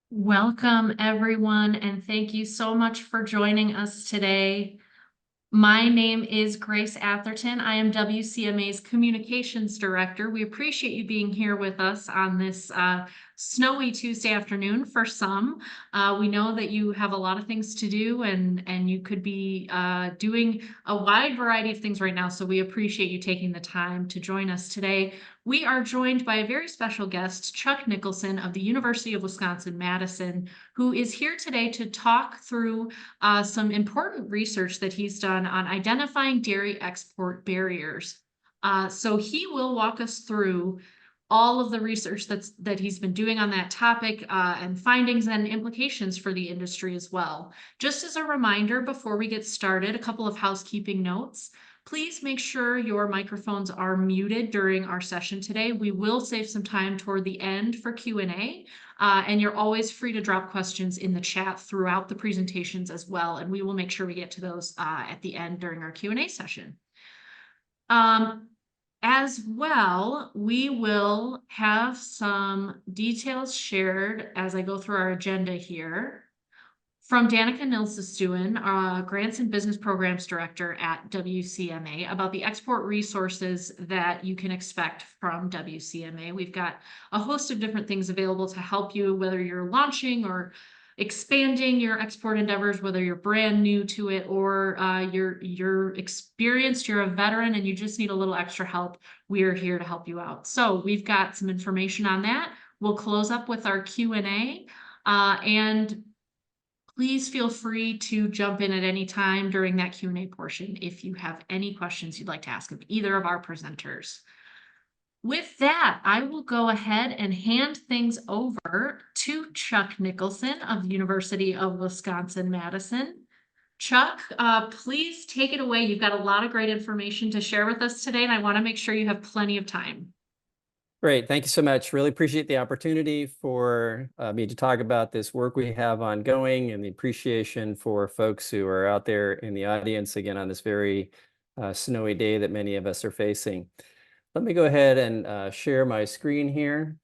Welcome, everyone, and thank you so much for joining us today. My name is Grace Atherton. I am WCMA's Communications Director. We appreciate you being here with us on this snowy Tuesday afternoon for some. We know that you have a lot of things to do and you could be doing a wide variety of things right now, so we appreciate you taking the time to join us today. We are joined by a very special guest, Chuck Nicholson of the University of Wisconsin-Madison, who is here today to talk through some important research that he's done on identifying dairy export barriers. So he will walk us through all of the research that he's been doing on that topic and findings and implications for the industry as well. Just as a reminder, before we get started, a couple of housekeeping notes. Please make sure your microphones are muted during our session today. We will save some time toward the end for Q&A, and you're always free to drop questions in the chat throughout the presentations as well, and we will make sure we get to those at the end during our Q&A session. As well, we will have some details shared as I go through our agenda here from Danica Nilsestuen, Grants and Business Programs Director at WCMA, about the export resources that you can expect from WCMA. We've got a host of different things available to help you, whether you're launching or expanding your export endeavors, whether you're brand new to it or you're experienced, you're a veteran, and you just need a little extra help. We are here to help you out. So we've got some information on that. We'll close up with our Q&A, and please feel free to jump in at any time during that Q&A portion if you have any questions you'd like to ask of either of our presenters. With that, I will go ahead and hand things over to Chuck Nicholson of the University of Wisconsin-Madison. Chuck, please take it away. You've got a lot of great information to share with us today, and I want to make sure you have plenty of time. Great. Thank you so much. Really appreciate the opportunity for me to talk about this work we have ongoing and the appreciation for folks who are out there in the audience, again, on this very snowy day that many of us are facing. Let me go ahead and share my screen here.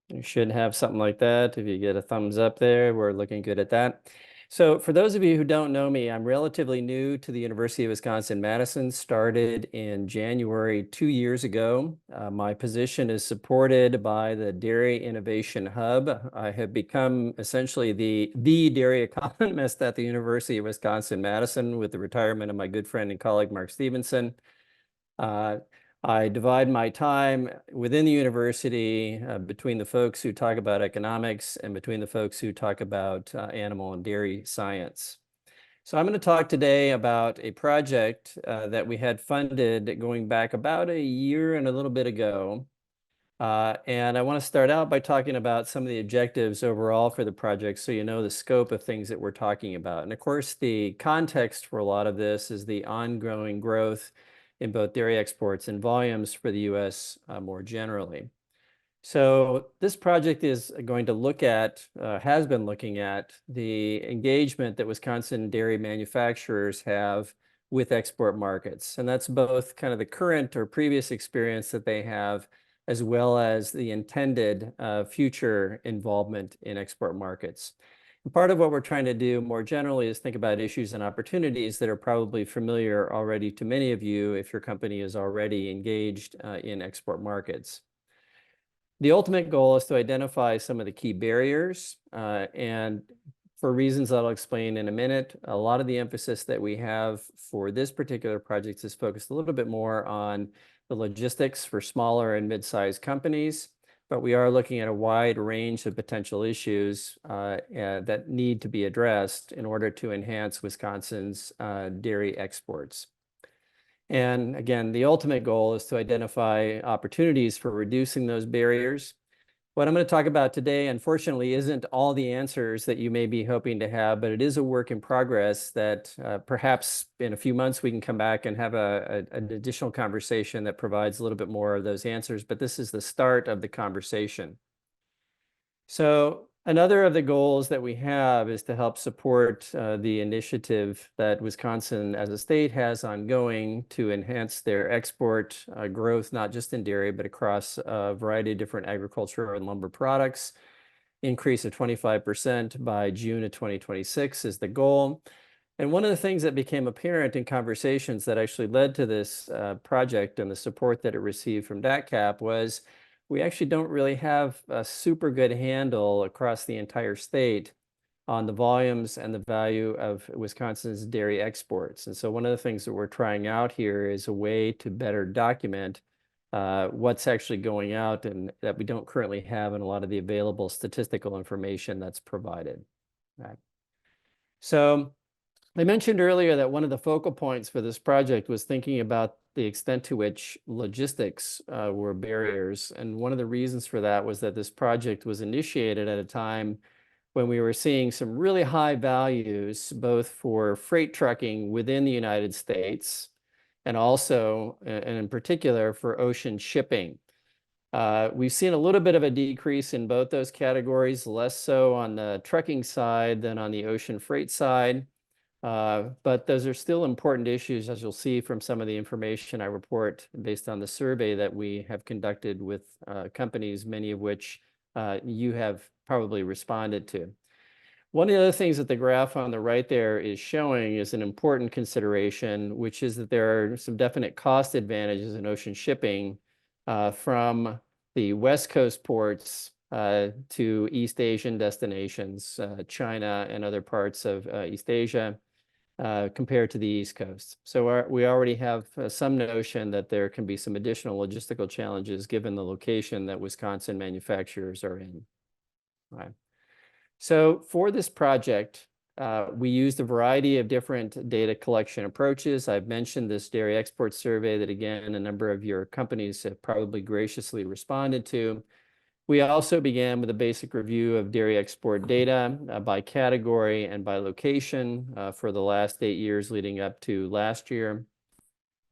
You should have something like that. If you get a thumbs up there, we're looking good at that. So for those of you who don't know me, I'm relatively new to the University of Wisconsin-Madison, started in January 2 years ago. My position is supported by the Dairy Innovation Hub. I have become essentially the dairy economist at the University of Wisconsin-Madison with the retirement of my good friend and colleague, Mark Stevenson. I divide my time within the university between the folks who talk about economics and between the folks who talk about animal and dairy science. So I'm going to talk today about a project that we had funded going back about a year and a little bit ago. And I want to start out by talking about some of the objectives overall for the project so you know the scope of things that we're talking about. And of course, the context for a lot of this is the ongoing growth in both dairy exports and volumes for the U.S. More generally. So this project is going to look at, has been looking at the engagement that Wisconsin dairy manufacturers have with export markets. And that's both kind of the current or previous experience that they have, as well as the intended future involvement in export markets. Part of what we're trying to do more generally is think about issues and opportunities that are probably familiar already to many of you if your company is already engaged in export markets. The ultimate goal is to identify some of the key barriers, and for reasons that I'll explain in a minute, a lot of the emphasis that we have for this particular project is focused a little bit more on the logistics for smaller and mid-sized companies. But we are looking at a wide range of potential issues that need to be addressed in order to enhance Wisconsin's dairy exports. And again, the ultimate goal is to identify opportunities for reducing those barriers. What I'm going to talk about today, unfortunately, isn't all the answers that you may be hoping to have, but it is a work in progress that perhaps in a few months we can come back and have an additional conversation that provides a little bit more of those answers. But this is the start of the conversation. So Another of the goals that we have is to help support the initiative that Wisconsin as a state has ongoing to enhance their export growth, not just in dairy, but across a variety of different agricultural and lumber products. Increase of 25% by June of 2026 is the goal. And one of the things that became apparent in conversations that actually led to this project and the support that it received from DATCAP was we actually don't really have a super good handle across the entire state on the volumes and the value of Wisconsin's dairy exports. And so one of the things that we're trying out here is a way to better document what's actually going out and that we don't currently have in a lot of the available statistical information that's provided. Right. So I mentioned earlier that one of the focal points for this project was thinking about the extent to which logistics were barriers. And one of the reasons for that was that this project was initiated at a time when we were seeing some really high values, both for freight trucking within the United States and also, and in particular, for ocean shipping. We've seen a little bit of a decrease in both those categories, less so on the trucking side than on the ocean freight side. But those are still important issues, as you'll see from some of the information I report based on the survey that we have conducted with companies, many of which you have probably responded to. One of the other things that the graph on the right there is showing is an important consideration, which is that there are some definite cost advantages in ocean shipping from the West Coast ports to East Asian destinations, China and other parts of East Asia, compared to the East Coast. So we already have some notion that there can be some additional logistical challenges given the location that Wisconsin manufacturers are in. Right. So for this project, we used a variety of different data collection approaches. I've mentioned this dairy export survey that, again, a number of your companies have probably graciously responded to. We also began with a basic review of dairy export data by category and by location for the last 8 years leading up to last year.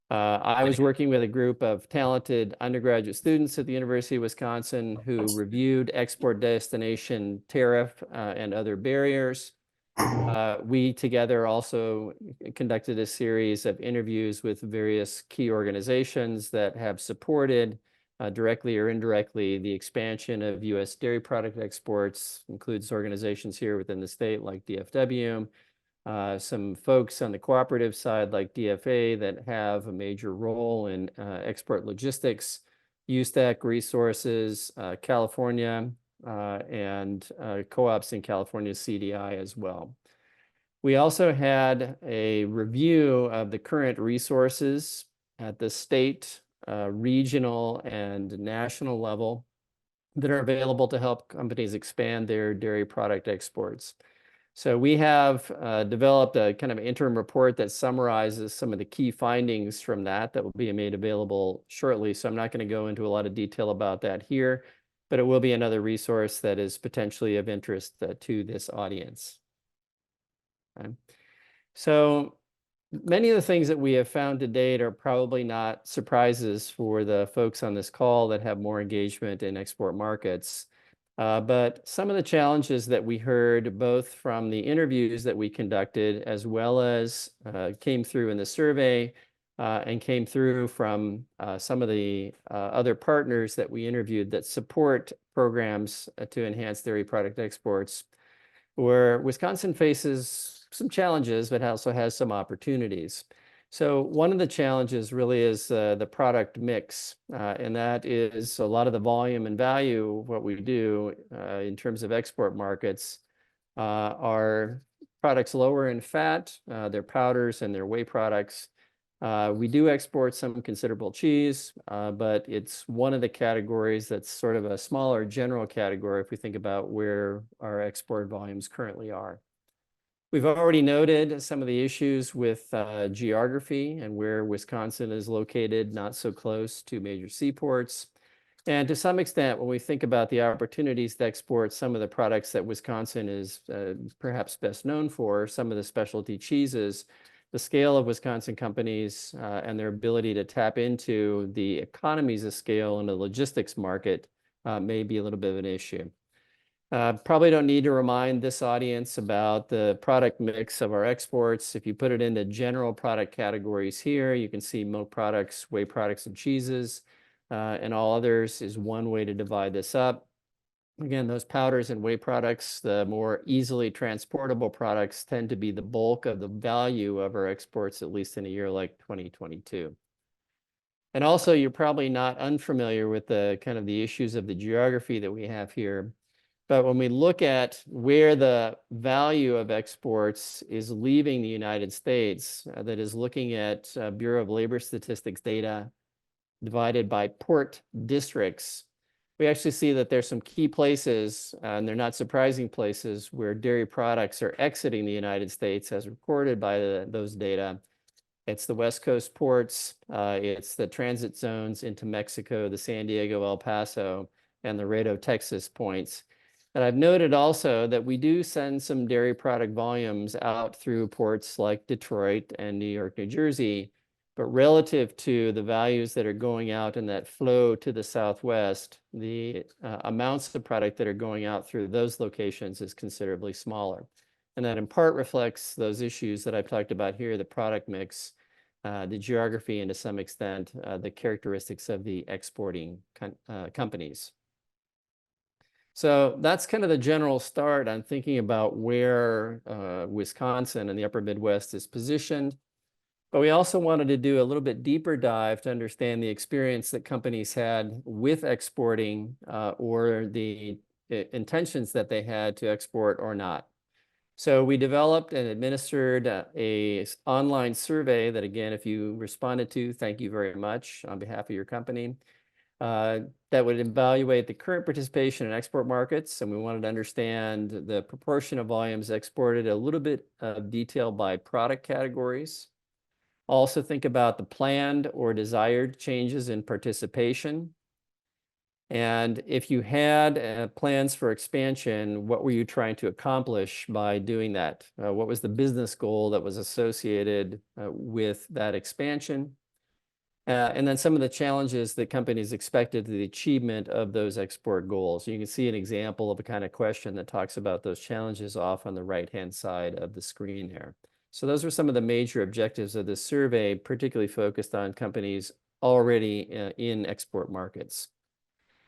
I was working with a group of talented undergraduate students at the University of Wisconsin who reviewed export destination tariff and other barriers. We together also conducted a series of interviews with various key organizations that have supported directly or indirectly the expansion of U.S. dairy product exports, includes organizations here within the state like DFW, some folks on the cooperative side like DFA that have a major role in export logistics, USTEC Resources, California, and co-ops in California, CDI as well. We also had a review of the current resources at the state, regional, and national level that are available to help companies expand their dairy product exports. So we have developed a kind of interim report that summarizes some of the key findings from that will be made available shortly. So I'm not going to go into a lot of detail about that here, but it will be another resource that is potentially of interest to this audience. Okay. So many of the things that we have found to date are probably not surprises for the folks on this call that have more engagement in export markets. But some of the challenges that we heard both from the interviews that we conducted as well as came through in the survey and came through from some of the other partners that we interviewed that support programs to enhance dairy product exports, where Wisconsin faces some challenges, but also has some opportunities. So one of the challenges really is the product mix, and that is a lot of the volume and value of what we do in terms of export markets are products lower in fat, they're powders and they're whey products. We do export some considerable cheese, but it's one of the categories that's sort of a smaller general category if we think about where our export volumes currently are. We've already noted some of the issues with geography and where Wisconsin is located, not so close to major seaports. And to some extent, when we think about the opportunities to export some of the products that Wisconsin is perhaps best known for, some of the specialty cheeses, the scale of Wisconsin companies and their ability to tap into the economies of scale in the logistics market may be a little bit of an issue. Probably don't need to remind this audience about the product mix of our exports. If you put it into general product categories here, you can see milk products, whey products, and cheeses, and all others is one way to divide this up. Again, those powders and whey products, the more easily transportable products, tend to be the bulk of the value of our exports, at least in a year like 2022. And also, you're probably not unfamiliar with the kind of the issues of the geography that we have here. But when we look at where the value of exports is leaving the United States, that is looking at Bureau of Labor Statistics data divided by port districts, we actually see that there's some key places, and they're not surprising places, where dairy products are exiting the United States as recorded by those data. It's the West Coast ports, it's the transit zones into Mexico, the San Diego, El Paso, and the Laredo, Texas points. And I've noted also that we do send some dairy product volumes out through ports like Detroit and New York, New Jersey, but relative to the values that are going out in that flow to the Southwest, the amounts of product that are going out through those locations is considerably smaller. And that in part reflects those issues that I've talked about here, the product mix, the geography, and to some extent, the characteristics of the exporting companies. So that's kind of the general start on thinking about where Wisconsin and the upper Midwest is positioned. But we also wanted to do a little bit deeper dive to understand the experience that companies had with exporting or the intentions that they had to export or not. So we developed and administered a online survey that, again, if you responded to, thank you very much on behalf of your company. That would evaluate the current participation in export markets, and we wanted to understand the proportion of volumes exported, a little bit of detail by product categories. Also think about the planned or desired changes in participation. And if you had plans for expansion, what were you trying to accomplish by doing that? What was the business goal that was associated with that expansion? And then some of the challenges that companies expected to the achievement of those export goals. You can see an example of a kind of question that talks about those challenges off on the right-hand side of the screen there. So those were some of the major objectives of this survey, particularly focused on companies already in export markets.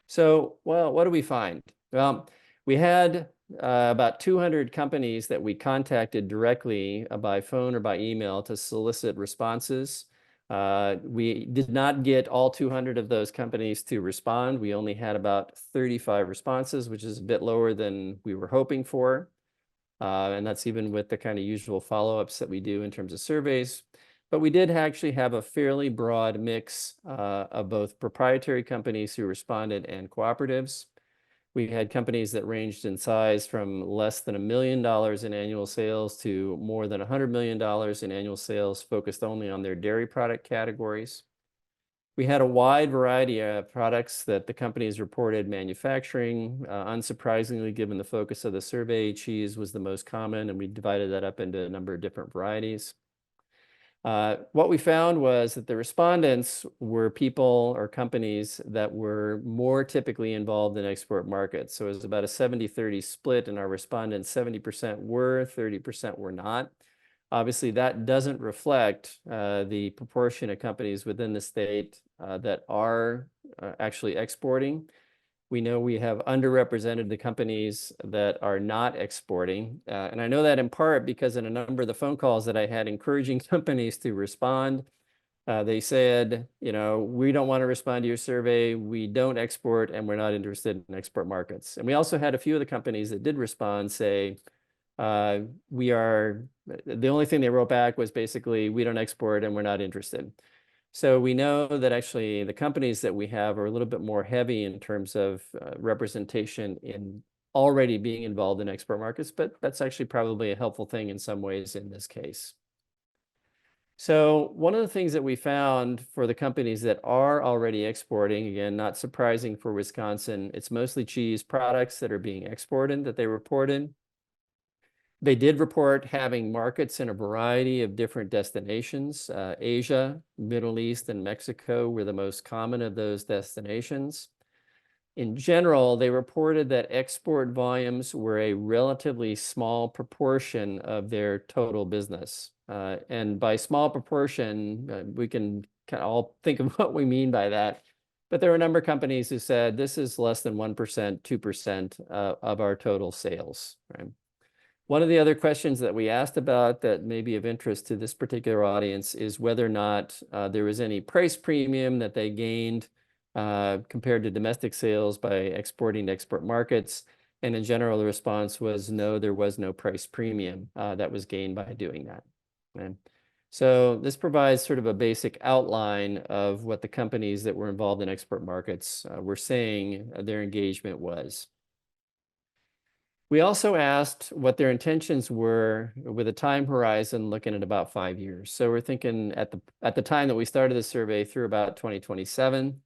So, well, what do we find? Well, we had about 200 companies that we contacted directly by phone or by email to solicit responses. We did not get all 200 of those companies to respond. We only had about 35 responses, which is a bit lower than we were hoping for. And that's even with the kind of usual follow-ups that we do in terms of surveys. But we did actually have a fairly broad mix of both proprietary companies who responded and cooperatives. We had companies that ranged in size from less than $1 million in annual sales to more than $100 million in annual sales, focused only on their dairy product categories. We had a wide variety of products that the companies reported manufacturing. Unsurprisingly, given the focus of the survey, cheese was the most common, and we divided that up into a number of different varieties. What we found was that the respondents were people or companies that were more typically involved in export markets. So it was about a 70-30 split in our respondents. 70% were, 30% were not. Obviously, that doesn't reflect the proportion of companies within the state that are actually exporting. We know we have underrepresented the companies that are not exporting. And I know that in part because in a number of the phone calls that I had encouraging companies to respond, they said, you know, we don't want to respond to your survey, we don't export, and we're not interested in export markets. And we also had a few of the companies that did respond say, the only thing they wrote back was basically, we don't export and we're not interested. So we know that actually the companies that we have are a little bit more heavy in terms of representation in already being involved in export markets, but that's actually probably a helpful thing in some ways in this case. So one of the things that we found for the companies that are already exporting, again, not surprising for Wisconsin, it's mostly cheese products that are being exported that they reported. They did report having markets in a variety of different destinations. Asia, Middle East, and Mexico were the most common of those destinations. In general, they reported that export volumes were a relatively small proportion of their total business. And by small proportion, we can kind of all think of what we mean by that. But there were a number of companies who said this is less than 1%, 2% of our total sales. Right? One of the other questions that we asked about that may be of interest to this particular audience is whether or not there was any price premium that they gained compared to domestic sales by exporting to export markets. And in general, the response was no, there was no price premium that was gained by doing that. And so this provides sort of a basic outline of what the companies that were involved in export markets were saying their engagement was. We also asked what their intentions were with a time horizon looking at about 5 years. So we're thinking at the time that we started the survey through about 2027.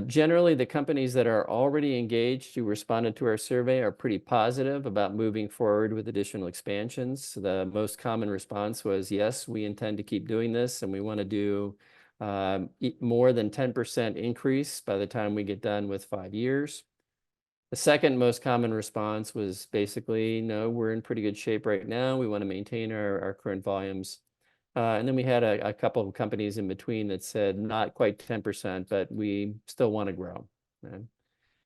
Generally, the companies that are already engaged who responded to our survey are pretty positive about moving forward with additional expansions. The most common response was, yes, we intend to keep doing this, and we want to do more than 10% increase by the time we get done with 5 years. The second most common response was basically, no, we're in pretty good shape right now. We want to maintain our current volumes. And then we had a couple of companies in between that said not quite 10%, but we still want to grow. Right?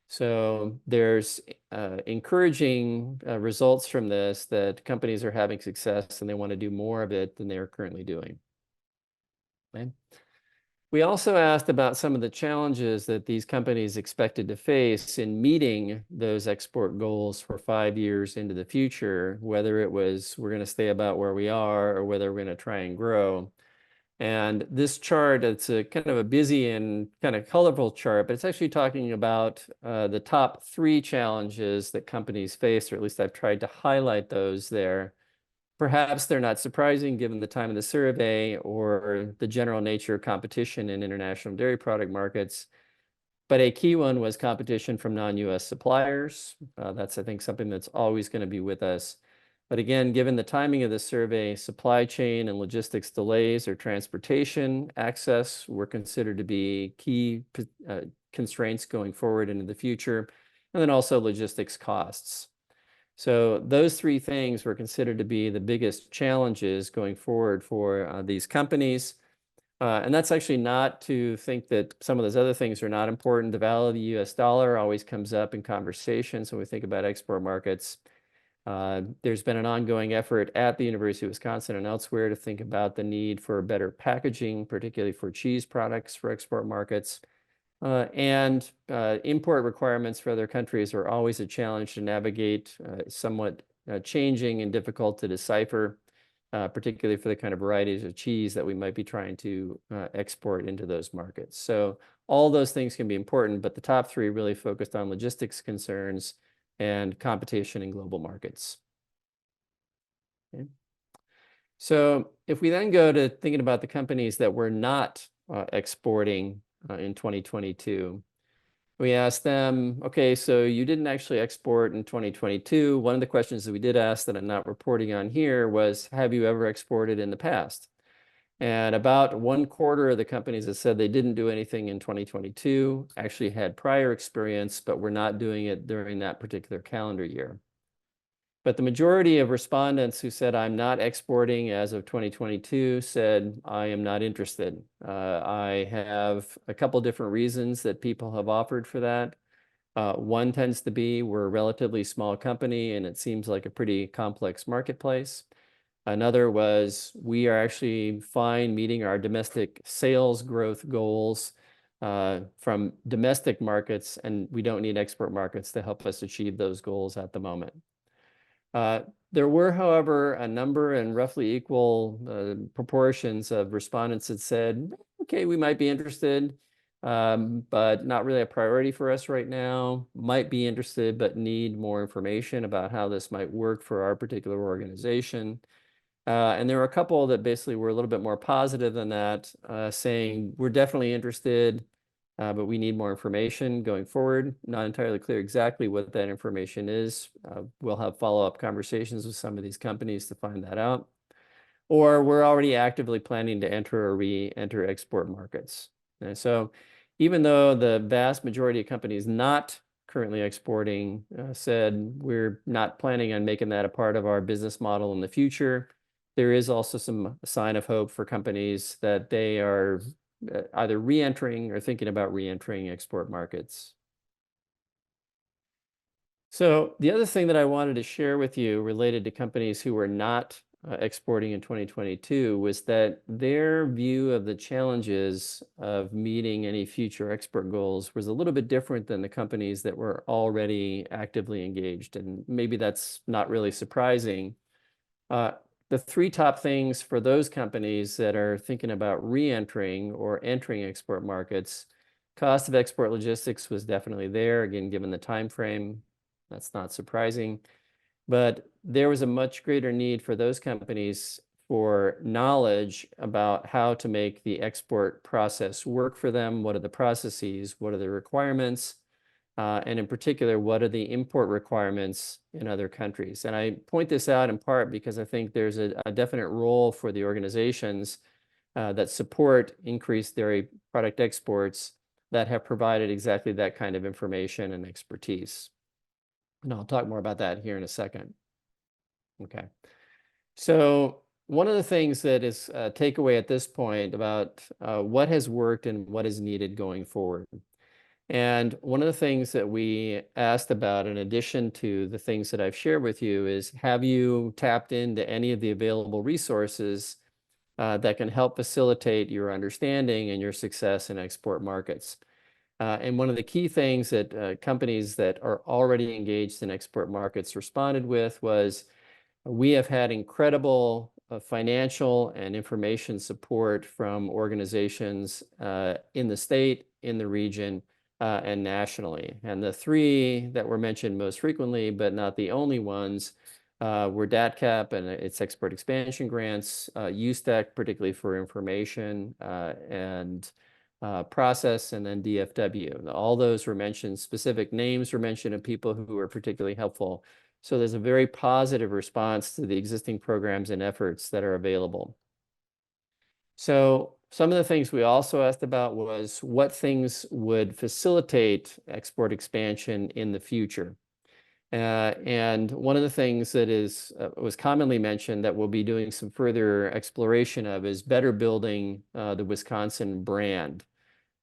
So there's encouraging results from this that companies are having success and they want to do more of it than they are currently doing. Okay? We also asked about some of the challenges that these companies expected to face in meeting those export goals for 5 years into the future, whether it was we're going to stay about where we are or whether we're going to try and grow. And this chart, it's a kind of a busy and kind of colorful chart, but it's actually talking about the top 3 challenges that companies face, or at least I've tried to highlight those there. Perhaps they're not surprising given the time of the survey or the general nature of competition in international dairy product markets. But a key one was competition from non-US suppliers. That's, I think, something that's always going to be with us. But again, given the timing of the survey, supply chain and logistics delays or transportation access were considered to be key constraints going forward into the future. And then also logistics costs. So those 3 things were considered to be the biggest challenges going forward for these companies. And that's actually not to think that some of those other things are not important. The value of the US dollar always comes up in conversations when we think about export markets. There's been an ongoing effort at the University of Wisconsin and elsewhere to think about the need for better packaging, particularly for cheese products for export markets. And import requirements for other countries are always a challenge to navigate, somewhat changing and difficult to decipher, particularly for the kind of varieties of cheese that we might be trying to export into those markets. So all those things can be important, but the top 3 really focused on logistics concerns and competition in global markets. Okay. So if we then go to thinking about the companies that were not exporting in 2022. We asked them, okay, so you didn't actually export in 2022. One of the questions that we did ask that I'm not reporting on here was, have you ever exported in the past? And about 1/4 of the companies that said they didn't do anything in 2022 actually had prior experience, but were not doing it during that particular calendar year. But the majority of respondents who said, I'm not exporting as of 2022 said, I am not interested. I have a couple different reasons that people have offered for that. One tends to be we're a relatively small company and it seems like a pretty complex marketplace. Another was we are actually fine meeting our domestic sales growth goals from domestic markets, and we don't need export markets to help us achieve those goals at the moment. There were, however, a number in roughly equal proportions of respondents that said, okay, we might be interested, but not really a priority for us right now. Might be interested, but need more information about how this might work for our particular organization. And there were a couple that basically were a little bit more positive than that, saying, we're definitely interested, but we need more information going forward. Not entirely clear exactly what that information is. We'll have follow-up conversations with some of these companies to find that out. Or we're already actively planning to enter or re-enter export markets. And so even though the vast majority of companies not currently exporting said we're not planning on making that a part of our business model in the future, there is also some sign of hope for companies that they are either re-entering or thinking about re-entering export markets. So the other thing that I wanted to share with you related to companies who were not exporting in 2022 was that their view of the challenges of meeting any future export goals was a little bit different than the companies that were already actively engaged. And maybe that's not really surprising. The three top things for those companies that are thinking about re-entering or entering export markets, cost of export logistics was definitely there, again, given the time frame. That's not surprising. But there was a much greater need for those companies for knowledge about how to make the export process work for them. What are the processes? What are the requirements? And in particular, what are the import requirements in other countries? And I point this out in part because I think there's a definite role for the organizations that support increased dairy product exports that have provided exactly that kind of information and expertise. And I'll talk more about that here in a second. Okay. So one of the things that is a takeaway at this point about what has worked and what is needed going forward. And one of the things that we asked about, in addition to the things that I've shared with you, is have you tapped into any of the available resources that can help facilitate your understanding and your success in export markets? And one of the key things that companies that are already engaged in export markets responded with was, we have had incredible financial and information support from organizations in the state, in the region, and nationally. And the three that were mentioned most frequently, but not the only ones, were DATCAP and its export expansion grants, USTEC, particularly for information and process, and then DFW. All those were mentioned, specific names were mentioned of people who were particularly helpful. So there's a very positive response to the existing programs and efforts that are available. So some of the things we also asked about was what things would facilitate export expansion in the future. And one of the things that was commonly mentioned that we'll be doing some further exploration of is better building the Wisconsin brand.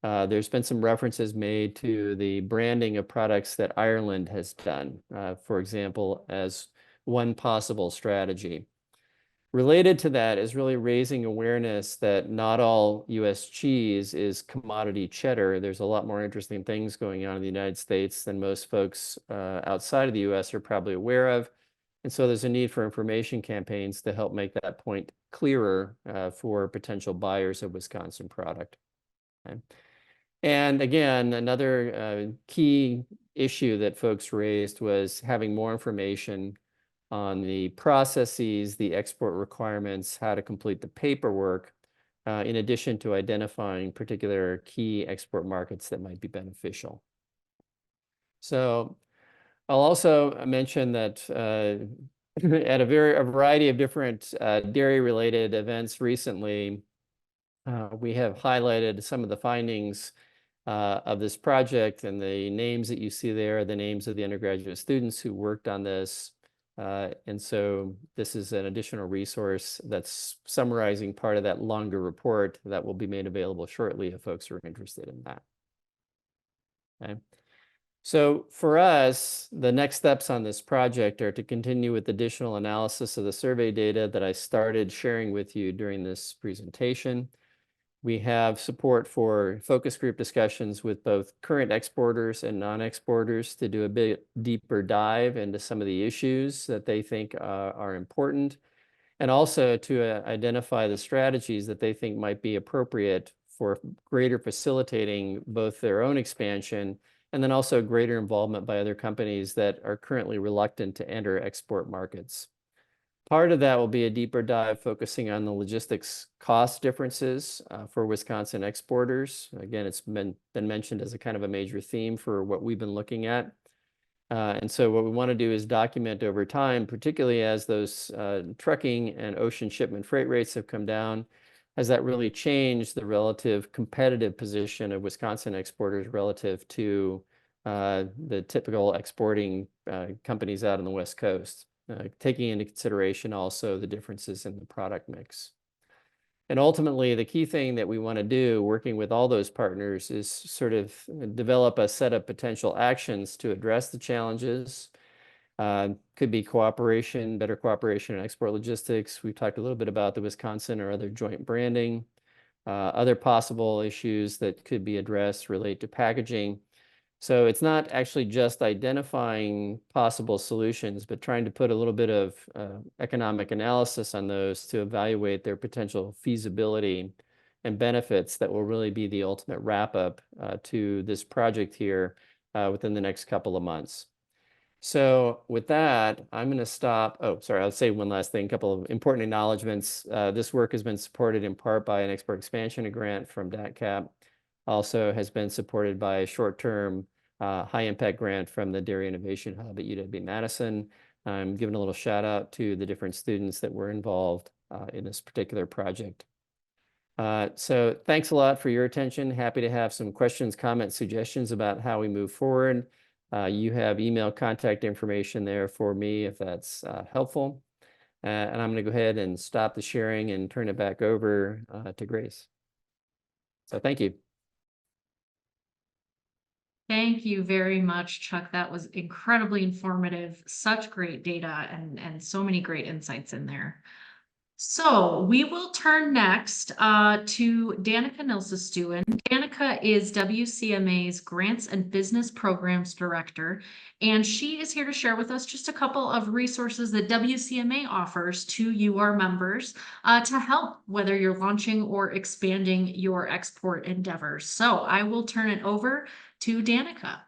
There's been some references made to the branding of products that Ireland has done, for example, as one possible strategy. Related to that is really raising awareness that not all U.S. cheese is commodity cheddar. There's a lot more interesting things going on in the United States than most folks outside of the U.S. are probably aware of. And so there's a need for information campaigns to help make that point clearer for potential buyers of Wisconsin product. Okay. And again, another key issue that folks raised was having more information on the processes, the export requirements, how to complete the paperwork, in addition to identifying particular key export markets that might be beneficial. So I'll also mention that at a variety of different dairy-related events recently, we have highlighted some of the findings of this project, and the names that you see there are the names of the undergraduate students who worked on this. And so this is an additional resource that's summarizing part of that longer report that will be made available shortly if folks are interested in that. Okay. So for us, the next steps on this project are to continue with additional analysis of the survey data that I started sharing with you during this presentation. We have support for focus group discussions with both current exporters and non-exporters to do a bit deeper dive into some of the issues that they think are important, and also to identify the strategies that they think might be appropriate for greater facilitating both their own expansion and then also greater involvement by other companies that are currently reluctant to enter export markets. Part of that will be a deeper dive focusing on the logistics cost differences for Wisconsin exporters. Again, it's been mentioned as a kind of a major theme for what we've been looking at. And so what we want to do is document over time, particularly as those trucking and ocean shipment freight rates have come down, has that really changed the relative competitive position of Wisconsin exporters relative to the typical exporting companies out on the West Coast, taking into consideration also the differences in the product mix. And ultimately, the key thing that we want to do, working with all those partners, is sort of develop a set of potential actions to address the challenges. Could be cooperation, better cooperation in export logistics. We've talked a little bit about the Wisconsin or other joint branding. Other possible issues that could be addressed relate to packaging. So it's not actually just identifying possible solutions, but trying to put a little bit of economic analysis on those to evaluate their potential feasibility and benefits that will really be the ultimate wrap up to this project here within the next couple of months. So with that, I'm going to stop. Oh, sorry, I'll say one last thing, a couple of important acknowledgements. This work has been supported in part by an export expansion grant from DATCAP. Also has been supported by a short-term high-impact grant from the Dairy Innovation Hub at UW-Madison. I'm giving a little shout out to the different students that were involved in this particular project. So thanks a lot for your attention. Happy to have some questions, comments, suggestions about how we move forward. You have email contact information there for me if that's helpful. And I'm going to go ahead and stop the sharing and turn it back over to Grace. So thank you. Thank you very much, Chuck. That was incredibly informative, such great data and so many great insights in there. So we will turn next to Danica Nilsestuen. Danica is WCMA's Grants and Business Programs Director, and she is here to share with us just a couple of resources that WCMA offers to you, our members, to help whether you're launching or expanding your export endeavors. So I will turn it over to Danica.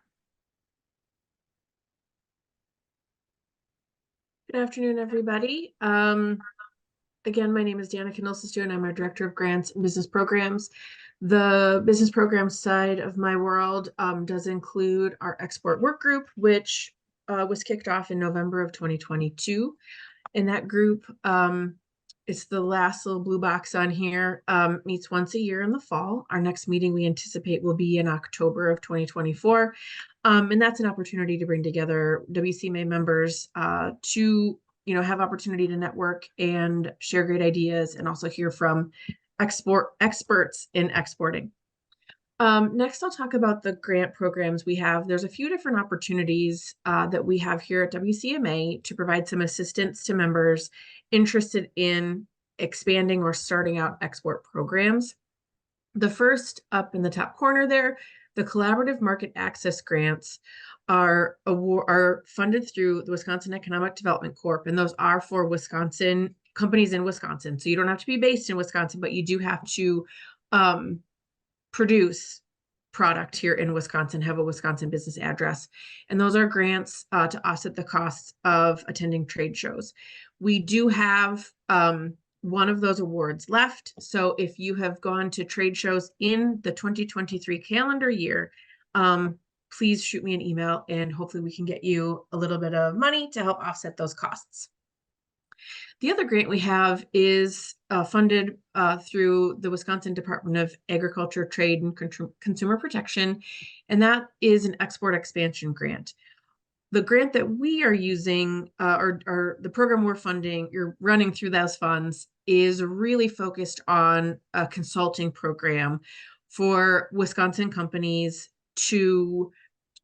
Good afternoon, everybody. Again, my name is Danica Nilsestuen. I'm our Director of Grants and Business Programs. The business programs side of my world does include our export work group, which was kicked off in November of 2022. And that group, it's the last little blue box on here, meets once a year in the fall. Our next meeting we anticipate will be in October of 2024. And that's an opportunity to bring together WCMA members to have opportunity to network and share great ideas and also hear from experts in exporting. Next, I'll talk about the grant programs we have. There's a few different opportunities that we have here at WCMA to provide some assistance to members interested in expanding or starting out export programs. The first up in the top corner there, the Collaborative Market Access Grants are funded through the Wisconsin Economic Development Corp, and those are for Wisconsin companies in Wisconsin. So you don't have to be based in Wisconsin, but you do have to produce product here in Wisconsin, have a Wisconsin business address. And those are grants to offset the costs of attending trade shows. We do have one of those awards left. So if you have gone to trade shows in the 2023 calendar year, please shoot me an email and hopefully we can get you a little bit of money to help offset those costs. The other grant we have is funded through the Wisconsin Department of Agriculture, Trade, and Consumer Protection, and that is an export expansion grant. The grant that we are using, or the program we're funding, you're running through those funds, is really focused on a consulting program for Wisconsin companies to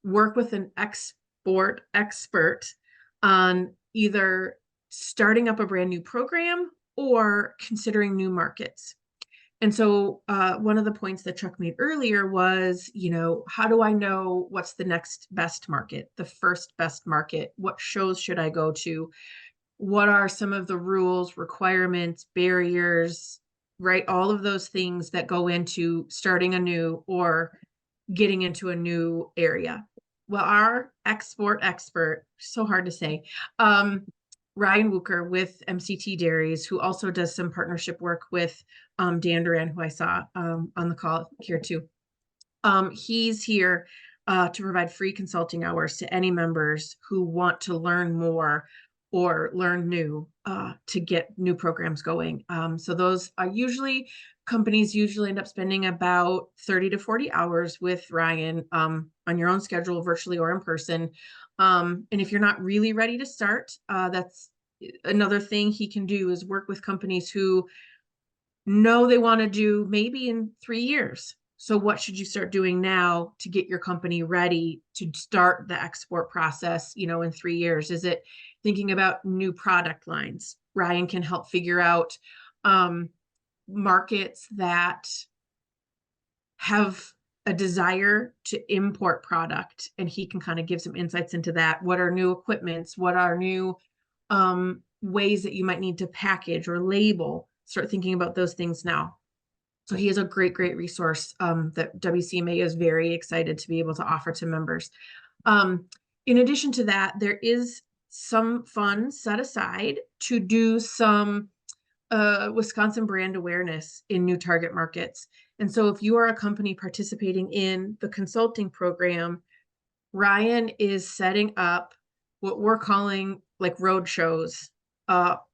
work with an export expert on either starting up a brand new program or considering new markets. And so one of the points that Chuck made earlier was, how do I know what's the next best market, the first best market? What shows should I go to? What are some of the rules, requirements, barriers, right? All of those things that go into starting a new or getting into a new area. Well, our export expert, so hard to say, Ryan Wucher with MCT Dairies, who also does some partnership work with Dan Duran, who I saw on the call here too. He's here to provide free consulting hours to any members who want to learn more or learn new to get new programs going. So those are companies usually end up spending about 30 to 40 hours with Ryan on your own schedule, virtually or in person. And if you're not really ready to start, that's another thing he can do, is work with companies who know they want to do maybe in 3 years. So what should you start doing now to get your company ready to start the export process, in 3 years? Is it thinking about new product lines? Ryan can help figure out markets that have a desire to import product, and he can kind of give some insights into that. What are new equipments? What are new ways that you might need to package or label? Start thinking about those things now. So he is a great, great resource that WCMA is very excited to be able to offer to members. In addition to that, there is some funds set aside to do some Wisconsin brand awareness in new target markets. And so if you are a company participating in the consulting program, Ryan is setting up what we're calling like road shows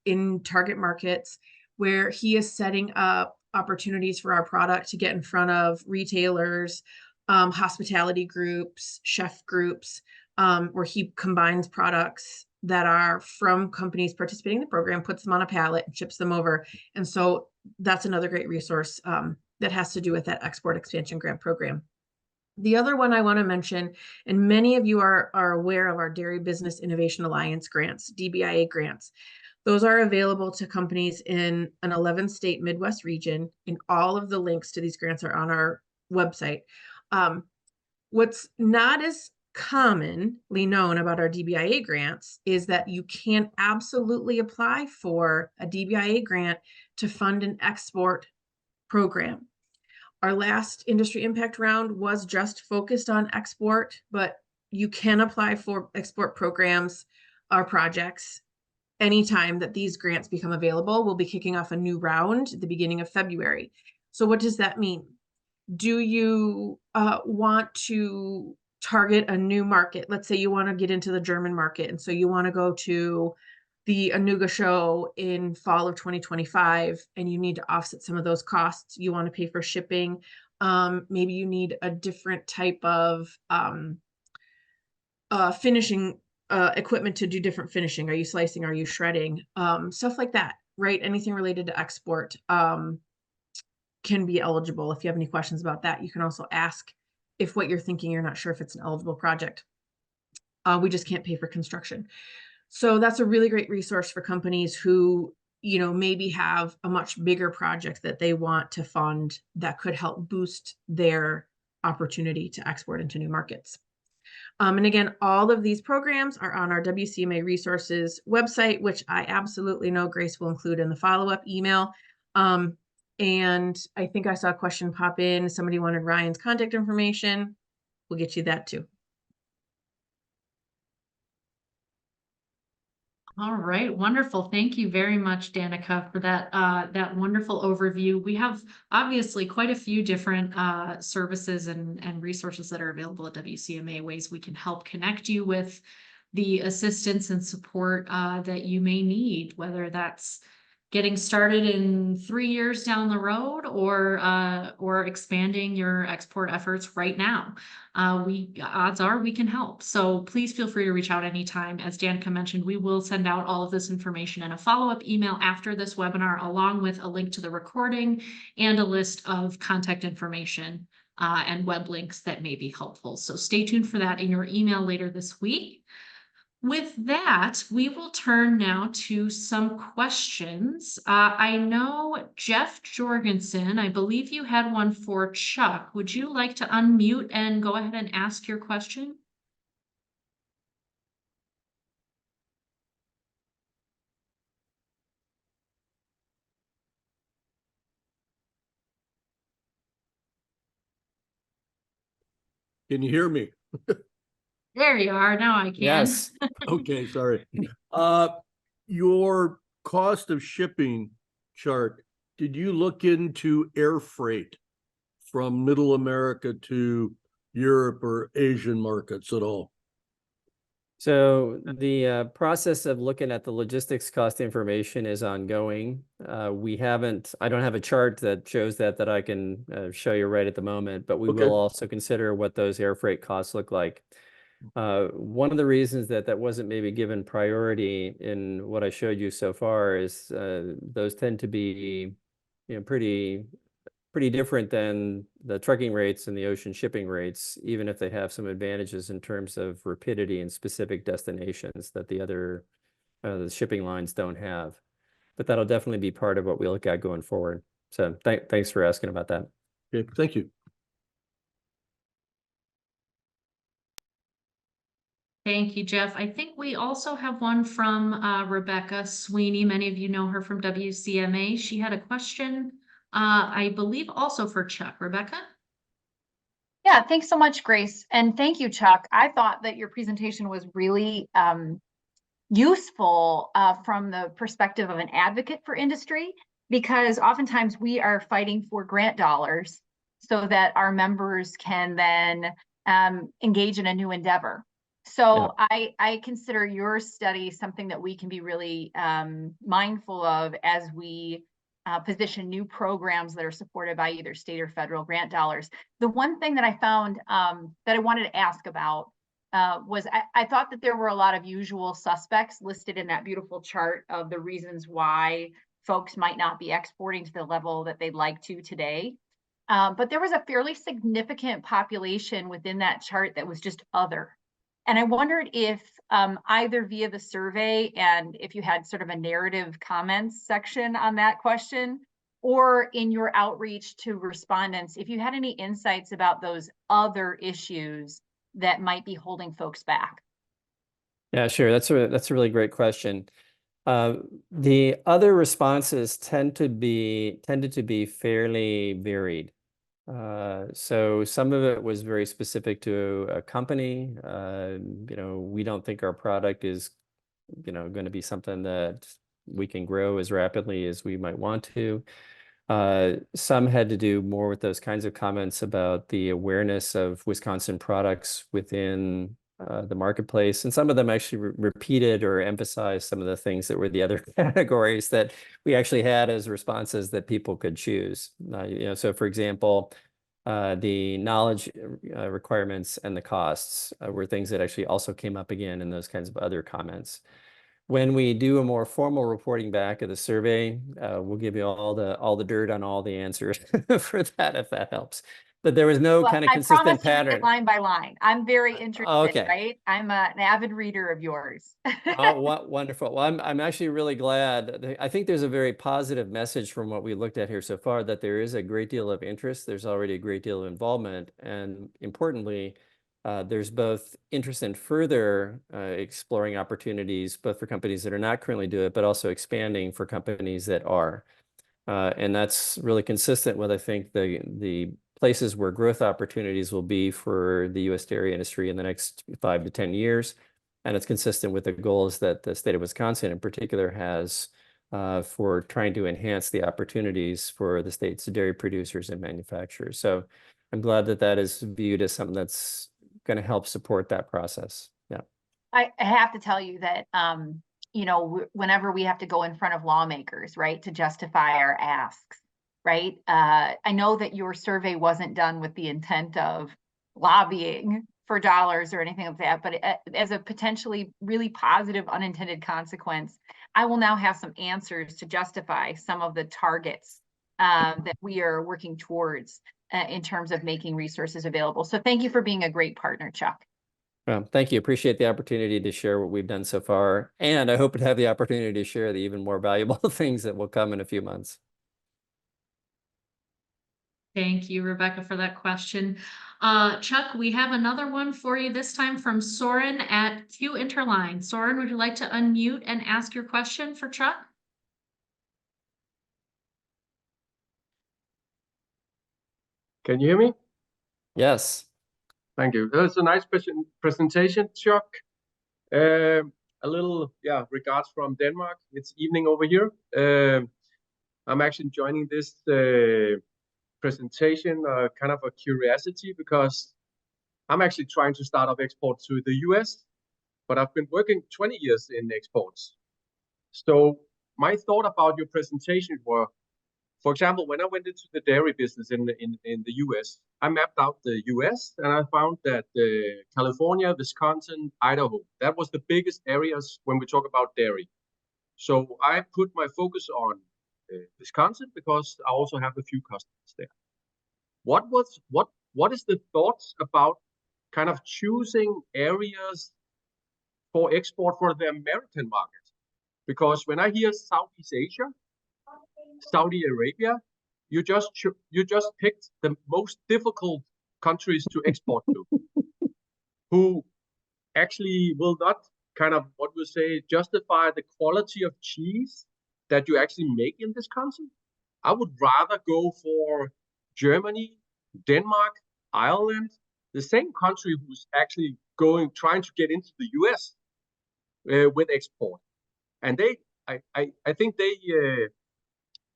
in target markets, where he is setting up opportunities for our product to get in front of retailers, hospitality groups, chef groups, where he combines products that are from companies participating in the program, puts them on a pallet, and ships them over. And so that's another great resource that has to do with that Export Expansion Grant Program. The other one I want to mention, and many of you are aware of our Dairy Business Innovation Alliance grants, DBIA grants. Those are available to companies in an 11-state Midwest region, and all of the links to these grants are on our website. What's not as commonly known about our DBIA grants is that you can absolutely apply for a DBIA grant to fund an export program. Our last industry impact round was just focused on export, but you can apply for export programs or projects anytime that these grants become available. We'll be kicking off a new round at the beginning of February. So what does that mean? Do you want to target a new market? Let's say you want to get into the German market, and so you want to go to the Anuga show in fall of 2025, and you need to offset some of those costs. You want to pay for shipping. Maybe you need a different type of finishing equipment to do different finishing. Are you slicing? Are you shredding? Stuff like that, right? Anything related to export can be eligible. If you have any questions about that, you can also ask if what you're thinking, you're not sure if it's an eligible project. We just can't pay for construction. So that's a really great resource for companies who, maybe have a much bigger project that they want to fund that could help boost their opportunity to export into new markets. And again, all of these programs are on our WCMA resources website, which I absolutely know Grace will include in the follow-up email. And I think I saw a question pop in. Somebody wanted Ryan's contact information. We'll get you that too. All right, wonderful. Thank you very much, Danica, for that wonderful overview. We have obviously quite a few different services and resources that are available at WCMA, ways we can help connect you with the assistance and support that you may need, whether that's getting started in 3 years down the road or expanding your export efforts right now. Odds are we can help. So please feel free to reach out anytime. As Danica mentioned, we will send out all of this information in a follow-up email after this webinar, along with a link to the recording and a list of contact information and web links that may be helpful. So stay tuned for that in your email later this week. With that, we will turn now to some questions. I know Jeff Jorgensen, I believe you had one for Chuck. Would you like to unmute and go ahead and ask your question? Can you hear me? There you are. Now I can. Yes. Okay, sorry. Your cost of shipping chart, did you look into air freight from Middle America to Europe or Asian markets at all? So the process of looking at the logistics cost information is ongoing. I don't have a chart that shows that I can show you right at the moment, but we Okay. will also consider what those air freight costs look like. One of the reasons that wasn't maybe given priority in what I showed you so far is those tend to be, pretty different than the trucking rates and the ocean shipping rates, even if they have some advantages in terms of rapidity and specific destinations that the other the shipping lines don't have. But that'll definitely be part of what we look at going forward. So thanks for asking about that. Okay, thank you. Thank you, Jeff. I think we also have one from Rebecca Sweeney. Many of you know her from WCMA. She had a question, I believe also for Chuck. Rebecca? Yeah, thanks so much, Grace. And thank you, Chuck. I thought that your presentation was really useful from the perspective of an advocate for industry, because oftentimes we are fighting for grant dollars so that our members can then engage in a new endeavor. So yeah. I consider your study something that we can be really mindful of as we position new programs that are supported by either state or federal grant dollars. The one thing that I found that I wanted to ask about was I thought that there were a lot of usual suspects listed in that beautiful chart of the reasons why folks might not be exporting to the level that they'd like to today. But there was a fairly significant population within that chart that was just other. And I wondered if either via the survey and if you had sort of a narrative comments section on that question, or in your outreach to respondents, if you had any insights about those other issues that might be holding folks back. Yeah, sure. That's a really great question. The other responses tended to be fairly varied. So some of it was very specific to a company. We don't think our product is, going to be something that we can grow as rapidly as we might want to. Some had to do more with those kinds of comments about the awareness of Wisconsin products within the marketplace. And some of them actually repeated or emphasized some of the things that were the other categories that we actually had as responses that people could choose. So for example, the knowledge requirements and the costs were things that actually also came up again in those kinds of other comments. When we do a more formal reporting back of the survey, we'll give you all the dirt on all the answers for that, if that helps. But there was no kind of consistent pattern. Line by line. I'm very interested, okay. Right? I'm an avid reader of yours. Oh, wonderful. Well, I'm actually really glad. I think there's a very positive message from what we looked at here so far, that there is a great deal of interest. There's already a great deal of involvement. And importantly, there's both interest in further exploring opportunities, both for companies that are not currently doing it, but also expanding for companies that are. And that's really consistent with, I think, the places where growth opportunities will be for the U.S. dairy industry in the next 5 to 10 years. And it's consistent with the goals that the state of Wisconsin in particular has for trying to enhance the opportunities for the state's dairy producers and manufacturers. So I'm glad that is viewed as something that's going to help support that process. Yeah. I have to tell you that, whenever we have to go in front of lawmakers, right, to justify our asks, right? I know that your survey wasn't done with the intent of lobbying for dollars or anything like that, but as a potentially really positive unintended consequence, I will now have some answers to justify some of the targets that we are working towards in terms of making resources available. So thank you for being a great partner, Chuck. Well, thank you. Appreciate the opportunity to share what we've done so far. And I hope to have the opportunity to share the even more valuable things that will come in a few months. Thank you, Rebecca, for that question. Chuck, we have another one for you, this time from Soren at Q Interline. Soren, would you like to unmute and ask your question for Chuck? Can you hear me? Yes. Thank you. That was a nice presentation, Chuck. A little, regards from Denmark. It's evening over here. I'm actually joining this presentation kind of a curiosity, because I'm actually trying to start up export to the US. but I've been working 20 years in exports. So my thought about your presentation were, for example, when I went into the dairy business in the US, I mapped out the US and I found that California, Wisconsin, Idaho, that was the biggest areas when we talk about dairy. So I put my focus on Wisconsin because I also have a few customers there. What is the thoughts about kind of choosing areas for export for the American market? Because when I hear Southeast Asia, Saudi Arabia, you just picked the most difficult countries to export to, who actually will not kind of, what we say, justify the quality of cheese that you actually make in this country. I would rather go for Germany, Denmark, Ireland, the same country who's actually trying to get into the US with export. And I think they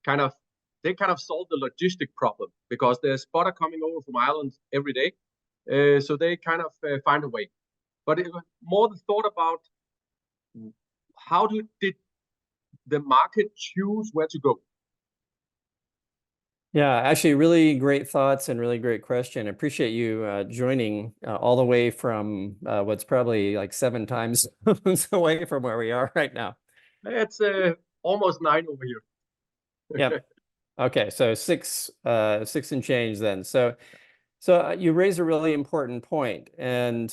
kind of solve the logistic problem because there's butter coming over from Ireland every day. So they kind of find a way. But it was more the thought about how did the market choose where to go? Yeah, actually, really great thoughts and really great question. I appreciate you joining all the way from what's probably like 7 times away from where we are right now. It's almost 9 over here. Yep. Okay, so 6 and change then. So you raise a really important point, and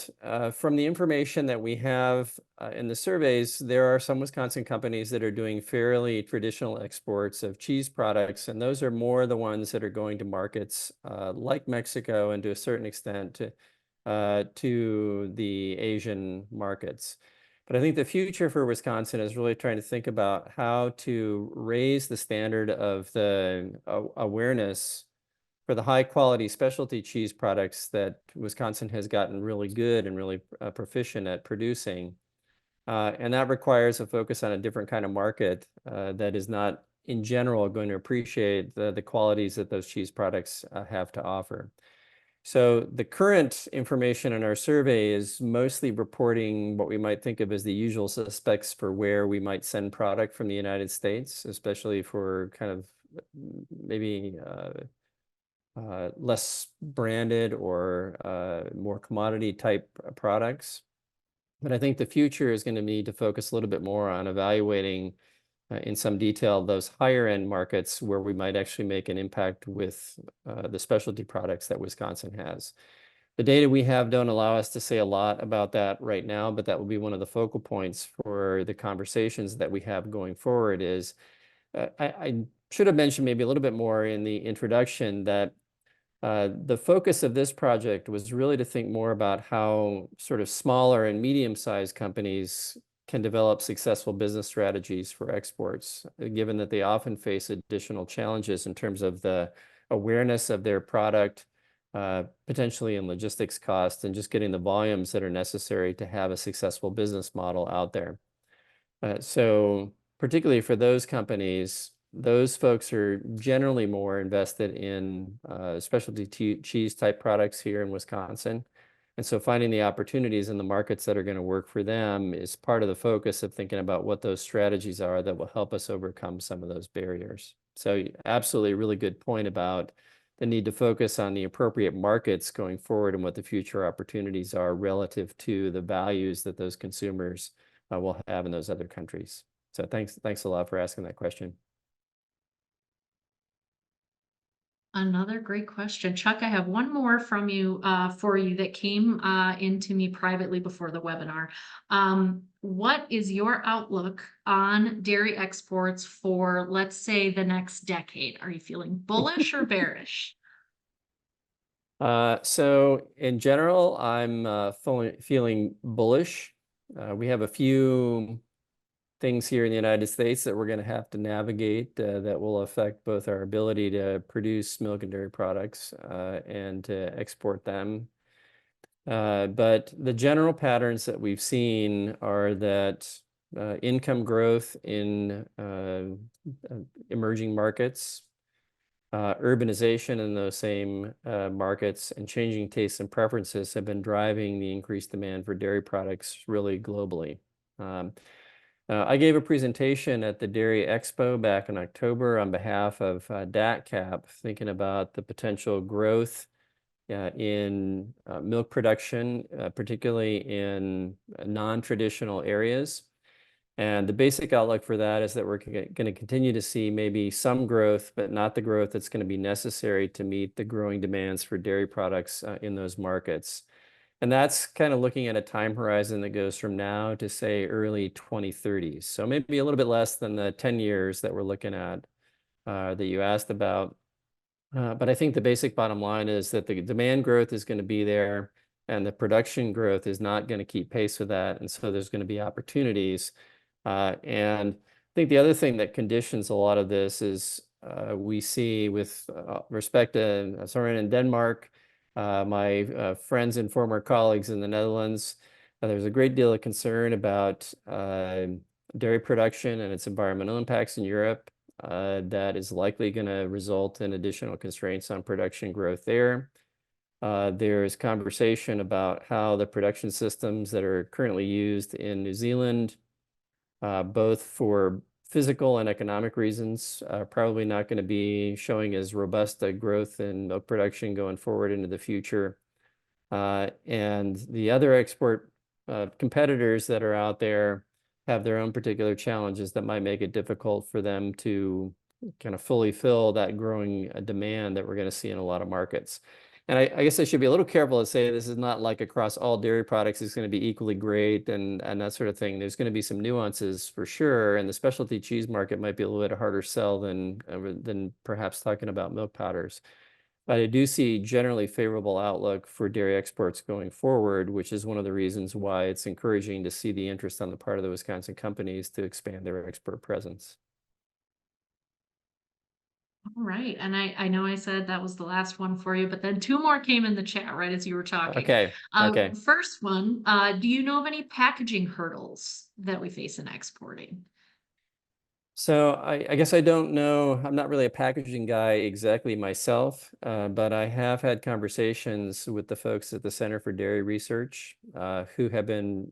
from the information that we have in the surveys, there are some Wisconsin companies that are doing fairly traditional exports of cheese products, and those are more the ones that are going to markets like Mexico and to a certain extent to the Asian markets. But I think the future for Wisconsin is really trying to think about how to raise the standard of the awareness for the high quality specialty cheese products that Wisconsin has gotten really good and really proficient at producing. And that requires a focus on a different kind of market that is not in general going to appreciate the qualities that those cheese products have to offer. So the current information in our survey is mostly reporting what we might think of as the usual suspects for where we might send product from the United States, especially for kind of maybe less branded or more commodity type products. But I think the future is going to need to focus a little bit more on evaluating in some detail those higher end markets where we might actually make an impact with the specialty products that Wisconsin has. The data we have don't allow us to say a lot about that right now, but that will be one of the focal points for the conversations that we have going forward. Is I should have mentioned maybe a little bit more in the introduction that the focus of this project was really to think more about how sort of smaller and medium-sized companies can develop successful business strategies for exports, given that they often face additional challenges in terms of the awareness of their product, potentially in logistics costs, and just getting the volumes that are necessary to have a successful business model out there. So particularly for those companies, those folks are generally more invested in specialty cheese type products here in Wisconsin. And so finding the opportunities in the markets that are going to work for them is part of the focus of thinking about what those strategies are that will help us overcome some of those barriers. So absolutely a really good point about the need to focus on the appropriate markets going forward and what the future opportunities are relative to the values that those consumers will have in those other countries. So thanks a lot for asking that question. Another great question. Chuck, I have one more from you for you that came into me privately before the webinar. What is your outlook on dairy exports for, let's say, the next decade? Are you feeling bullish or bearish? So in general, I'm feeling bullish. We have a few things here in the United States that we're going to have to navigate that will affect both our ability to produce milk and dairy products and to export them. But the general patterns that we've seen are that income growth in emerging markets urbanization in those same markets and changing tastes and preferences have been driving the increased demand for dairy products really globally. I gave a presentation at the Dairy Expo back in October on behalf of DATCAP, thinking about the potential growth in milk production, particularly in non-traditional areas. And the basic outlook for that is that we're going to continue to see maybe some growth, but not the growth that's going to be necessary to meet the growing demands for dairy products in those markets. And that's kind of looking at a time horizon that goes from now to, say, early 2030s. So maybe a little bit less than the 10 years that we're looking at that you asked about. But I think the basic bottom line is that the demand growth is going to be there and the production growth is not going to keep pace with that. And so there's going to be opportunities. And I think the other thing that conditions a lot of this is we see with respect to Soren in Denmark, my friends and former colleagues in the Netherlands, there's a great deal of concern about dairy production and its environmental impacts in Europe. That is likely going to result in additional constraints on production growth there. There's conversation about how the production systems that are currently used in New Zealand, both for physical and economic reasons, probably not going to be showing as robust a growth in milk production going forward into the future. And the other export competitors that are out there have their own particular challenges that might make it difficult for them to kind of fully fill that growing demand that we're going to see in a lot of markets. And I guess I should be a little careful to say this is not like across all dairy products is going to be equally great and that sort of thing. There's going to be some nuances for sure. And the specialty cheese market might be a little bit harder sell than perhaps talking about milk powders. But I do see generally favorable outlook for dairy exports going forward, which is one of the reasons why it's encouraging to see the interest on the part of the Wisconsin companies to expand their export presence. All right. And I know I said that was the last one for you, but then two more came in the chat right as you were talking. Okay. Okay. First one, do you know of any packaging hurdles that we face in exporting? So I guess I don't know. I'm not really a packaging guy exactly myself, but I have had conversations with the folks at the Center for Dairy Research who have been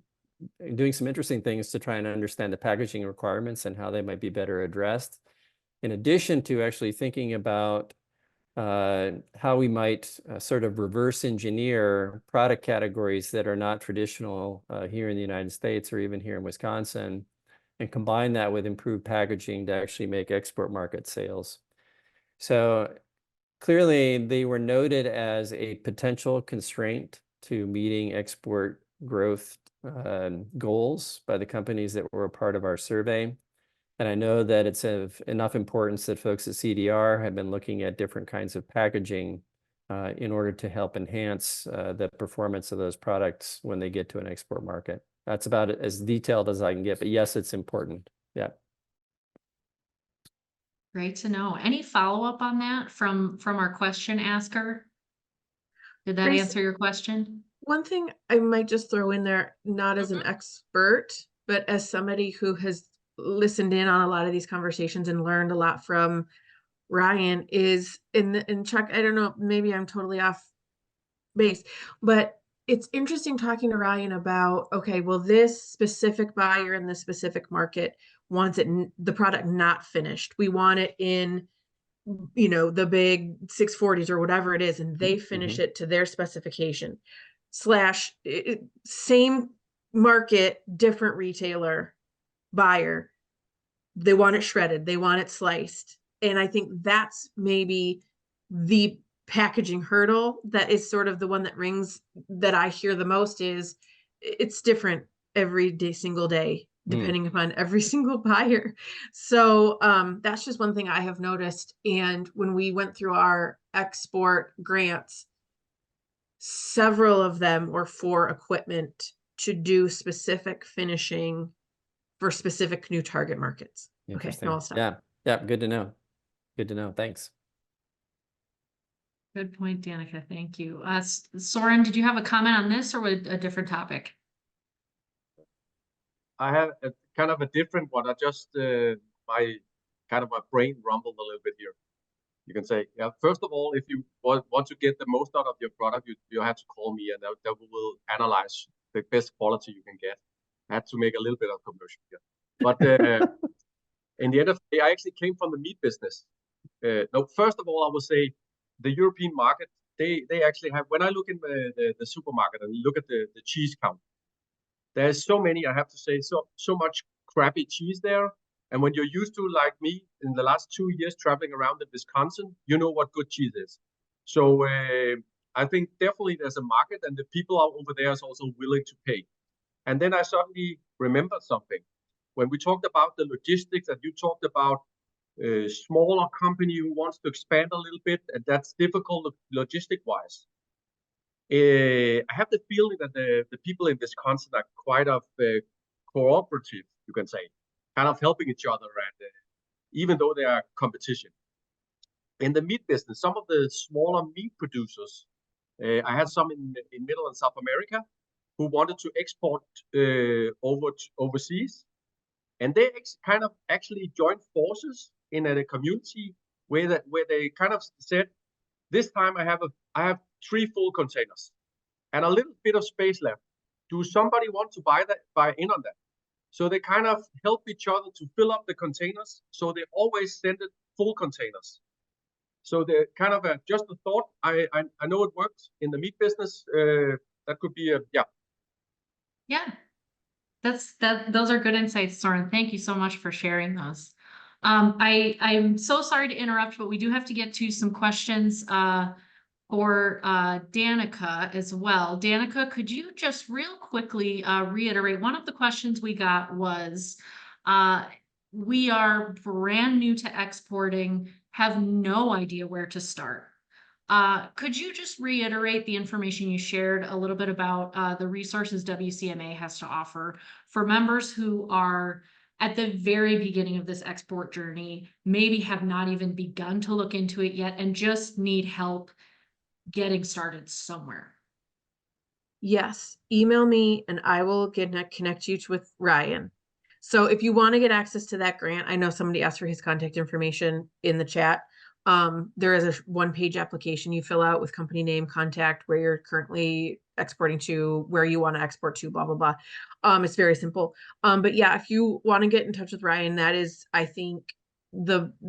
doing some interesting things to try and understand the packaging requirements and how they might be better addressed. In addition to actually thinking about how we might sort of reverse engineer product categories that are not traditional here in the United States or even here in Wisconsin, and combine that with improved packaging to actually make export market sales. So clearly they were noted as a potential constraint to meeting export growth goals by the companies that were a part of our survey. And I know that it's of enough importance that folks at CDR have been looking at different kinds of packaging in order to help enhance the performance of those products when they get to an export market. That's about as detailed as I can get, but yes, it's important. Yeah. Great to know. Any follow-up on that from our question asker? Did that Grace, answer your question? one thing I might just throw in there, not as an expert, but as somebody who has listened in on a lot of these conversations and learned a lot from Ryan, is and Chuck, I don't know, maybe I'm totally off base, but it's interesting talking to Ryan about, okay, well, this specific buyer in this specific market wants the product not finished. We want it in, you know, the big 640s or whatever it is, and they finish it to their specification. Same market, different retailer, buyer. They want it shredded. They want it sliced. And I think that's maybe the packaging hurdle that is sort of the one that I hear the most is it's different every day, single day, depending upon every single buyer. So that's just one thing I have noticed. And when we went through our export grants, several of them were for equipment to do specific finishing for specific new target markets. Okay, now I'll stop. Yeah. Yeah. Good to know. Good to know. Thanks. Good point, Danica. Thank you. Soren, did you have a comment on this or a different topic? I have a kind of a different one. I just my brain rumbled a little bit here. you can say, yeah, first of all, if you want to get the most out of your product, you have to call me, and that will analyze the best quality you can get. I had to make a little bit of commercial here. But in the end of the day, I actually came from the meat business. No, first of all, I will say the European market, they actually have, when I look in the supermarket and look at the cheese count, there's so many, I have to say, so much crappy cheese there. And when you're used to, like me, in the last 2 years traveling around in Wisconsin, you know what good cheese is. So I think definitely there's a market, and the people out over there is also willing to pay. And then I suddenly remembered something. When we talked about the logistics, and you talked about a smaller company who wants to expand a little bit, and that's difficult logistic-wise. I have the feeling that the people in Wisconsin are quite cooperative, you can say, kind of helping each other, and even though they are competition. In the meat business, some of the smaller meat producers, I had some in Middle and South America who wanted to export overseas, and they kind of actually joined forces in a community where they kind of said, this time I have 3 full containers and a little bit of space left. Do somebody want to buy in on that? So they kind of help each other to fill up the containers. So they always send it full containers. So they're kind of just a thought. I know it works in the meat business. That could be yeah. Yeah, those are good insights, Soren. Thank you so much for sharing those. I'm so sorry to interrupt, but we do have to get to some questions for Danica as well. Danica, could you just real quickly reiterate, one of the questions we got was, we are brand new to exporting, have no idea where to start. Could you just reiterate the information you shared a little bit about the resources WCMA has to offer for members who are at the very beginning of this export journey, maybe have not even begun to look into it yet, and just need help getting started somewhere? Yes, email me and I will connect you with Ryan. So if you want to get access to that grant, I know somebody asked for his contact information in the chat. There is a 1-page application you fill out with company name, contact, where you're currently exporting to, where you want to export to, blah, blah, blah. It's very simple. But yeah, if you want to get in touch with Ryan, that is, I think,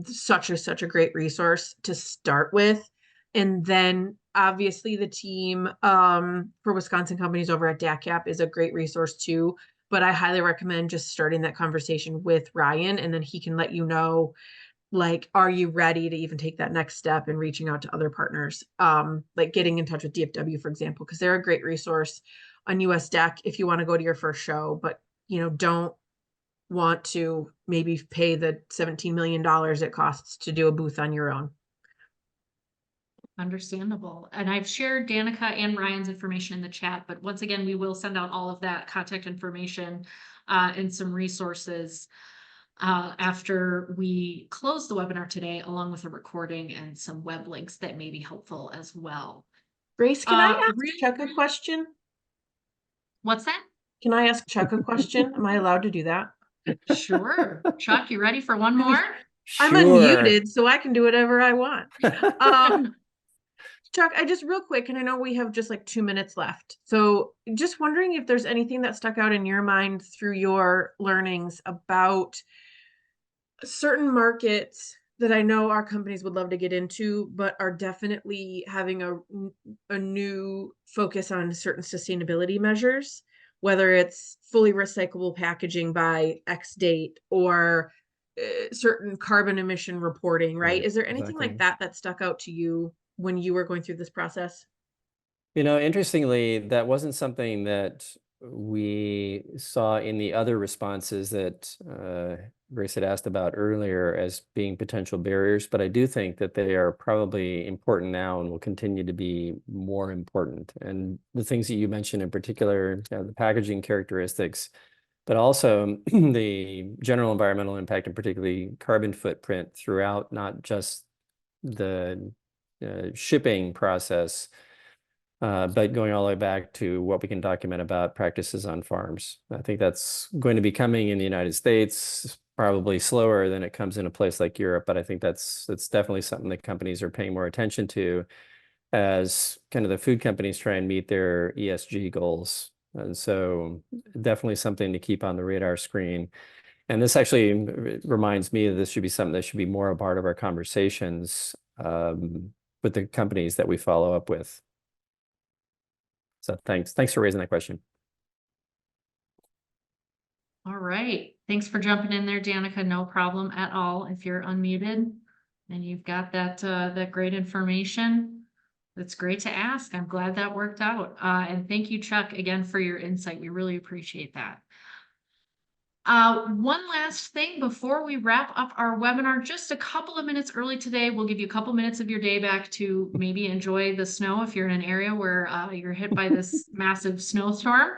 such a great resource to start with. And then obviously the team for Wisconsin companies over at DACAP is a great resource too. But I highly recommend just starting that conversation with Ryan, and then he can let you know, like, are you ready to even take that next step in reaching out to other partners? Like getting in touch with DFW, for example, because they're a great resource on US DEC if you want to go to your first show, but don't want to maybe pay the $17 million it costs to do a booth on your own. Understandable. And I've shared Danica and Ryan's information in the chat, but once again, we will send out all of that contact information and some resources after we close the webinar today, along with a recording and some web links that may be helpful as well. Grace, can I ask Chuck a question? What's that? Can I ask Chuck a question? Am I allowed to do that? Sure. Chuck, you ready for one more? I'm unmuted, so I can do whatever I want. Chuck, I just real quick, and I know we have just like 2 minutes left. So just wondering if there's anything that stuck out in your mind through your learnings about certain markets that I know our companies would love to get into, but are definitely having a new focus on certain sustainability measures, whether it's fully recyclable packaging by X date or certain carbon emission reporting, right? Is there anything like that stuck out to you when you were going through this process? Interestingly, that wasn't something that we saw in the other responses that Grace had asked about earlier as being potential barriers, but I do think that they are probably important now and will continue to be more important. And the things that you mentioned in particular, the packaging characteristics, but also the general environmental impact, and particularly carbon footprint throughout, not just the shipping process, but going all the way back to what we can document about practices on farms. I think that's going to be coming in the United States, probably slower than it comes in a place like Europe, but I think that's definitely something that companies are paying more attention to as kind of the food companies try and meet their ESG goals. And so definitely something to keep on the radar screen. And this actually reminds me that this should be something that should be more a part of our conversations with the companies that we follow up with. So thanks for raising that question. All right. Thanks for jumping in there, Danica. No problem at all if you're unmuted and you've got that great information. That's great to ask. I'm glad that worked out. And thank you, Chuck, again for your insight. We really appreciate that. One last thing before we wrap up our webinar, just a couple of minutes early today, we'll give you a couple minutes of your day back to maybe enjoy the snow if you're in an area where you're hit by this massive snowstorm.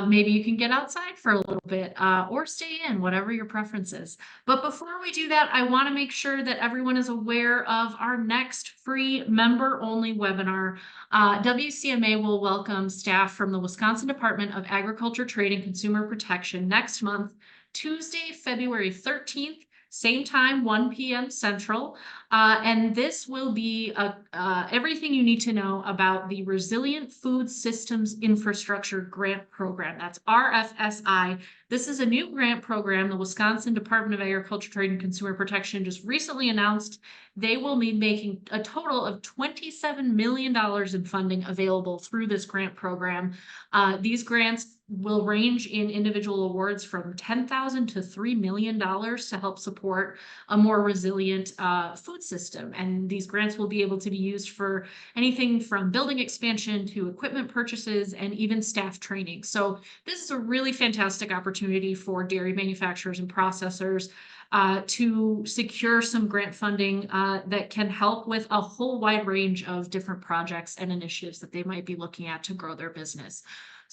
Maybe you can get outside for a little bit or stay in, whatever your preference is. But before we do that, I want to make sure that everyone is aware of our next free member-only webinar. WCMA will welcome staff from the Wisconsin Department of Agriculture, Trade, and Consumer Protection next month, Tuesday, February 13th. Same time, 1 p.m. Central. And this will be everything you need to know about the Resilient Food Systems Infrastructure Grant Program. That's RFSI. This is a new grant program the Wisconsin Department of Agriculture, Trade, and Consumer Protection just recently announced. They will be making a total of $27 million in funding available through this grant program. These grants will range in individual awards from $10,000 to $3 million to help support a more resilient food system. And these grants will be able to be used for anything from building expansion to equipment purchases and even staff training. So this is a really fantastic opportunity for dairy manufacturers and processors to secure some grant funding that can help with a whole wide range of different projects and initiatives that they might be looking at to grow their business.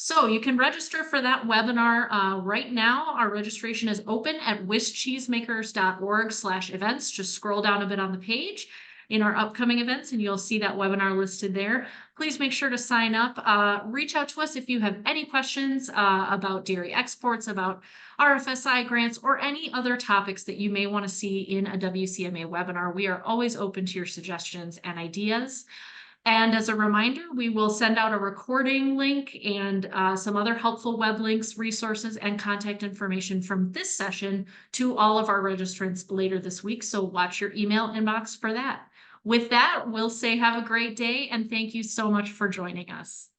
So you can register for that webinar right now. Our registration is open at wischeesemakers.org/events. Just scroll down a bit on the page in our upcoming events and you'll see that webinar listed there. Please make sure to sign up. Reach out to us if you have any questions about dairy exports, about RFSI grants, or any other topics that you may want to see in a WCMA webinar. We are always open to your suggestions and ideas. And as a reminder, we will send out a recording link and some other helpful web links, resources, and contact information from this session to all of our registrants later this week. So watch your email inbox for that. With that, we'll say have a great day and thank you so much for joining us.